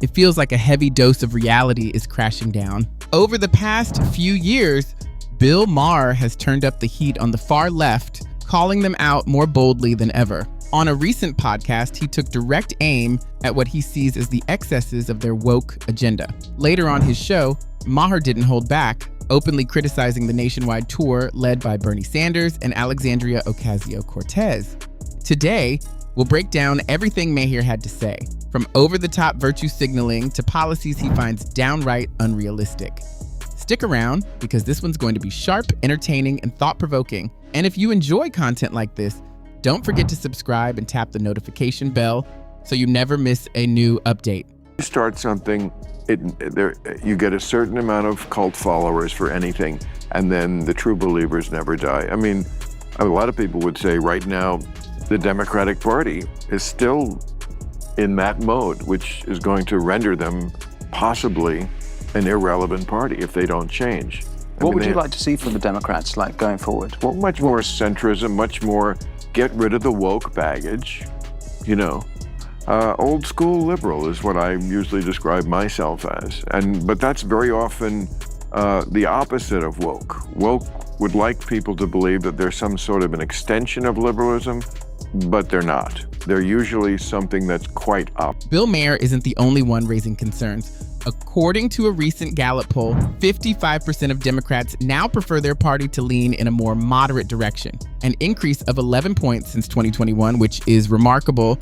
it feels like a heavy dose of reality is crashing down. Over the past few years, Bill Maher has turned up the heat on the far left, calling them out more boldly than ever. On a recent podcast, he took direct aim at what he sees as the excesses of their woke agenda. Later on his show, Maher didn't hold back, openly criticizing the nationwide tour led by Bernie Sanders and Alexandria Ocasio-Cortez. Today, we'll break down everything Maher had to say, from over-the-top virtue signaling to policies he finds downright unrealistic. Stick around, because this one's going to be sharp, entertaining, and thought-provoking. And if you enjoy content like this, don't forget to subscribe and tap the notification bell so you never miss a new update. You start something, you get a certain amount of cult followers for anything, and then the true believers never die. I mean, a lot of people would say right now, the Democratic Party is still in that mode, which is going to render them possibly an irrelevant party if they don't change. What would you like to see from the Democrats, like, going forward? Well, much more centrism, much more get rid of the woke baggage, you know. Old school liberal is what I usually describe myself as. But that's very often the opposite of woke. Woke would like people to believe that there's some sort of an extension of liberalism, but they're not. They're usually something that's quite up. Bill Maher isn't the only one raising concerns. According to a recent Gallup poll, 55% of Democrats now prefer their party to lean in a more moderate direction, an increase of 11 points since 2021, which is remarkable.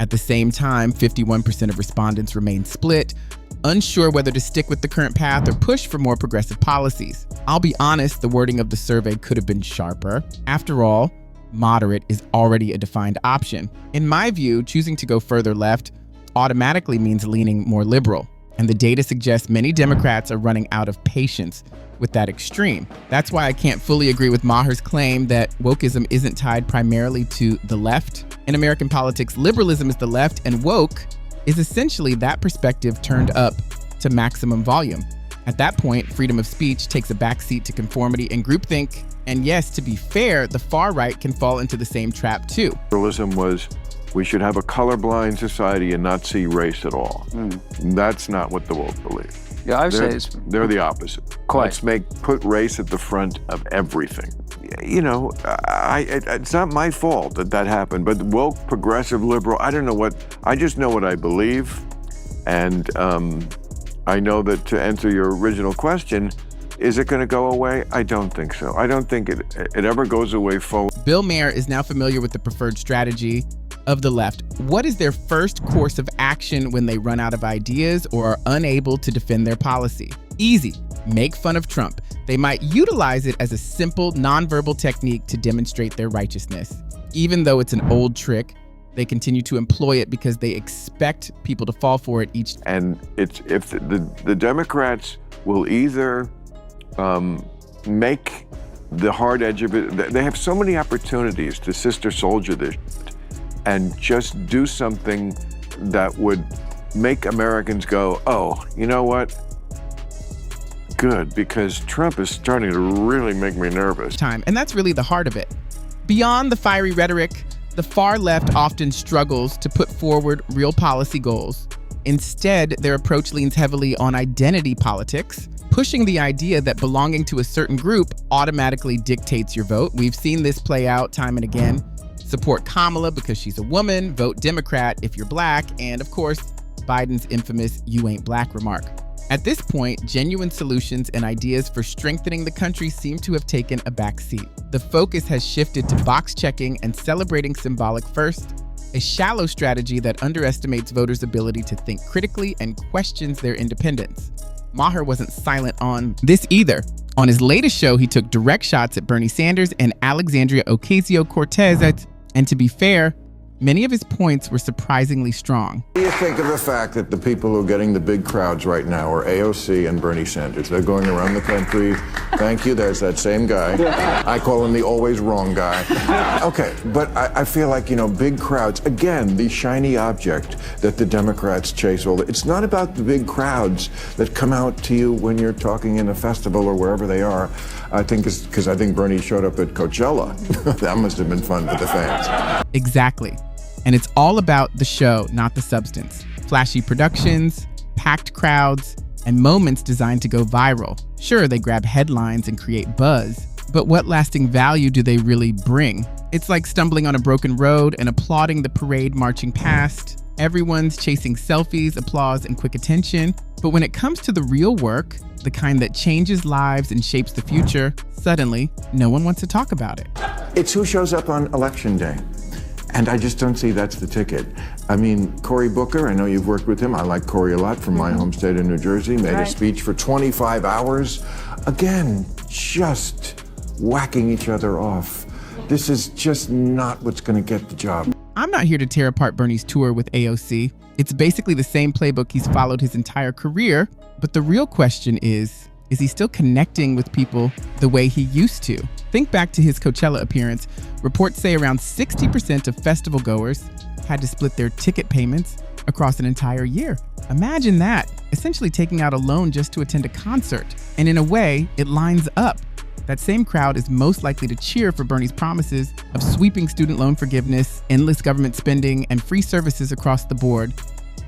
At the same time, 51% of respondents remain split, unsure whether to stick with the current path or push for more progressive policies. I'll be honest, the wording of the survey could have been sharper. After all, moderate is already a defined option. In my view, choosing to go further left automatically means leaning more liberal. And the data suggests many Democrats are running out of patience with that extreme. That's why I can't fully agree with Maher's claim that wokeism isn't tied primarily to the left. In American politics, liberalism is the left, and woke is essentially that perspective turned up to maximum volume. At that point, freedom of speech takes a backseat to conformity and groupthink. And yes, to be fair, the far right can fall into the same trap too. Liberalism was, we should have a colorblind society and not see race at all. That's not what the woke believe. Yeah, I would say they're the opposite. Quite. Let's put race at the front of everything. You know, it's not my fault that happened, but woke, progressive, liberal, I don't know what, I just know what I believe. And I know that to answer your original question, is it going to go away? I don't think so. I don't think it ever goes away fully. Bill Maher is now familiar with the preferred strategy of the left. What is their first course of action when they run out of ideas or are unable to defend their policy? Easy. Make fun of Trump. They might utilize it as a simple, nonverbal technique to demonstrate their righteousness. Even though it's an old trick, they continue to employ it because they expect people to fall for it each. And it's if the Democrats will either make the hard edge of it. They have so many opportunities to sister soldier this and just do something that would make Americans go, oh, you know what? Good, because Trump is starting to really make me nervous. And that's really the heart of it. Beyond the fiery rhetoric, the far left often struggles to put forward real policy goals. Instead, their approach leans heavily on identity politics, pushing the idea that belonging to a certain group automatically dictates your vote. We've seen this play out time and again. Support Kamala because she's a woman, vote Democrat if you're black, and of course, Biden's infamous "you ain't black" remark. At this point, genuine solutions and ideas for strengthening the country seem to have taken a backseat. The focus has shifted to box checking and celebrating symbolic first, a shallow strategy that underestimates voters' ability to think critically and questions their independence. Maher wasn't silent on this either. On his latest show, he took direct shots at Bernie Sanders and Alexandria Ocasio-Cortez, and to be fair, many of his points were surprisingly strong. What do you think of the fact that the people who are getting the big crowds right now are AOC and Bernie Sanders? They're going around the country. Thank you, there's that same guy. I call him the always wrong guy. Okay, but I feel like, you know, big crowds, again, the shiny object that the Democrats chase. It's not about the big crowds that come out to you when you're talking in a festival or wherever they are. I think it's because I think Bernie showed up at Coachella. That must have been fun for the fans. Exactly. And it's all about the show, not the substance. Flashy productions, packed crowds, and moments designed to go viral. Sure, they grab headlines and create buzz, but what lasting value do they really bring? It's like stumbling on a broken road and applauding the parade marching past. Everyone's chasing selfies, applause, and quick attention. But when it comes to the real work, the kind that changes lives and shapes the future, suddenly, no one wants to talk about it. It's who shows up on election day. And I just don't see that's the ticket. I mean, Cory Booker, I know you've worked with him. I like Cory a lot from my home state of New Jersey. Made a speech for 25 hours. Again, just whacking each other off. This is just not what's going to get the job. I'm not here to tear apart Bernie's tour with AOC. It's basically the same playbook he's followed his entire career. But the real question is he still connecting with people the way he used to? Think back to his Coachella appearance. Reports say around 60% of festival goers had to split their ticket payments across an entire year. Imagine that, essentially taking out a loan just to attend a concert. And in a way, it lines up. That same crowd is most likely to cheer for Bernie's promises of sweeping student loan forgiveness, endless government spending, and free services across the board.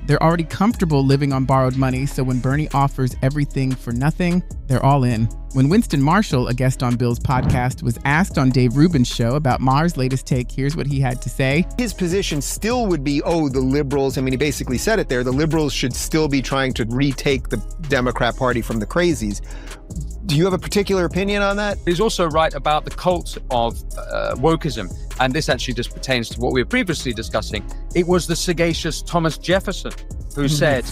They're already comfortable living on borrowed money, so when Bernie offers everything for nothing, they're all in. When Winston Marshall, a guest on Bill's podcast, was asked on Dave Rubin's show about Maher's latest take, here's what he had to say. His position still would be, the liberals, he basically said it there, the liberals should still be trying to retake the Democrat Party from the crazies. Do you have a particular opinion on that? He's also right about the cult of wokeism. And this actually just pertains to what we were previously discussing. It was the sagacious Thomas Jefferson who said,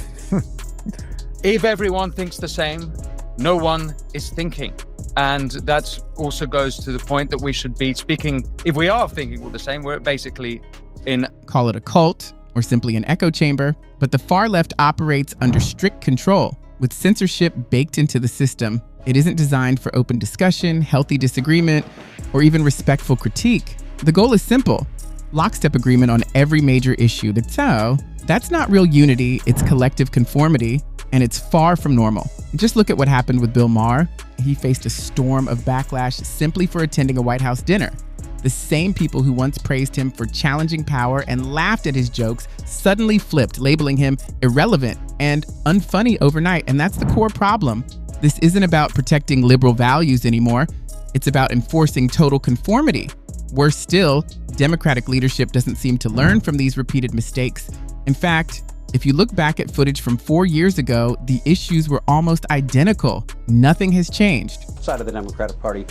if everyone thinks the same, no one is thinking. And that also goes to the point that we should be speaking, if we are thinking all the same, we're basically in... Call it a cult or simply an echo chamber, but the far left operates under strict control with censorship baked into the system. It isn't designed for open discussion, healthy disagreement, or even respectful critique. The goal is simple: lockstep agreement on every major issue. That's not real unity, it's collective conformity, and it's far from normal. Just look at what happened with Bill Maher. He faced a storm of backlash simply for attending a White House dinner. The same people who once praised him for challenging power and laughed at his jokes suddenly flipped, labeling him irrelevant and unfunny overnight, and that's the core problem. This isn't about protecting liberal values anymore. It's about enforcing total conformity. Worse still, Democratic leadership doesn't seem to learn from these repeated mistakes. In fact, if you look back at footage from 4 years ago, the issues were almost identical. Nothing has changed. Side of the Democratic Party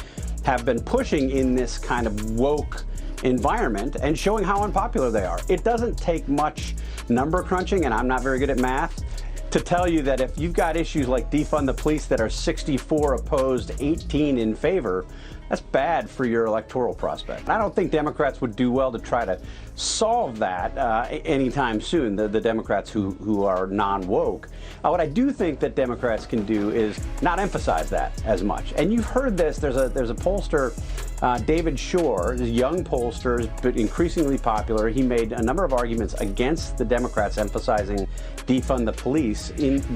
have been pushing in this kind of woke environment and showing how unpopular they are. It doesn't take much number crunching, and I'm not very good at math, to tell you that if you've got issues like defund the police that are 64 opposed, 18 in favor, that's bad for your electoral prospect. I don't think Democrats would do well to try to solve that anytime soon, the Democrats who are non-woke. What I do think that Democrats can do is not emphasize that as much. And you've heard this, there's a pollster, David Shore, a young pollster, but increasingly popular. He made a number of arguments against the Democrats emphasizing defund the police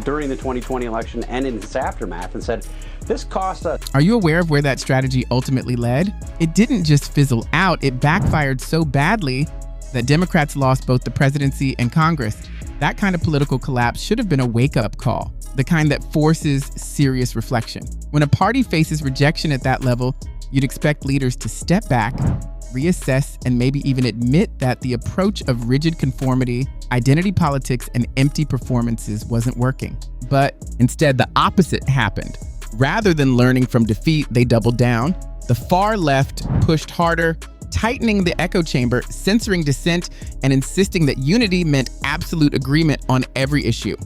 during the 2020 election and in its aftermath, and said, this cost us. Are you aware of where that strategy ultimately led? It didn't just fizzle out, it backfired so badly that Democrats lost both the presidency and Congress. That kind of political collapse should have been a wake-up call, the kind that forces serious reflection. When a party faces rejection at that level, you'd expect leaders to step back, reassess, and maybe even admit that the approach of rigid conformity, identity politics, and empty performances wasn't working. But instead, the opposite happened. Rather than learning from defeat, they doubled down. The far left pushed harder, tightening the echo chamber, censoring dissent, and insisting that unity meant absolute agreement on every issue.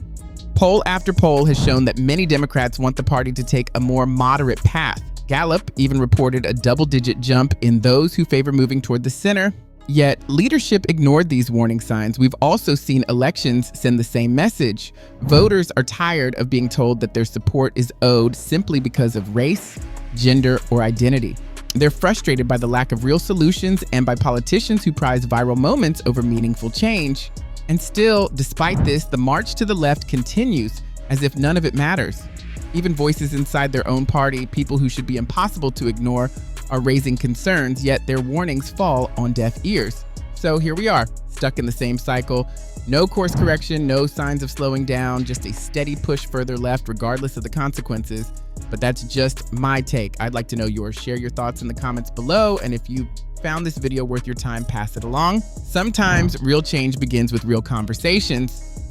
Poll after poll has shown that many Democrats want the party to take a more moderate path. Gallup even reported a double-digit jump in those who favor moving toward the center. Yet, leadership ignored these warning signs. We've also seen elections send the same message. Voters are tired of being told that their support is owed simply because of race, gender, or identity. They're frustrated by the lack of real solutions and by politicians who prize viral moments over meaningful change. And still, despite this, the march to the left continues as if none of it matters. Even voices inside their own party, people who should be impossible to ignore, are raising concerns, yet their warnings fall on deaf ears. So here we are, stuck in the same cycle. No course correction, no signs of slowing down, just a steady push further left regardless of the consequences. But that's just my take. I'd like to know yours. Share your thoughts in the comments below. And if you found this video worth your time, pass it along. Sometimes real change begins with real conversations.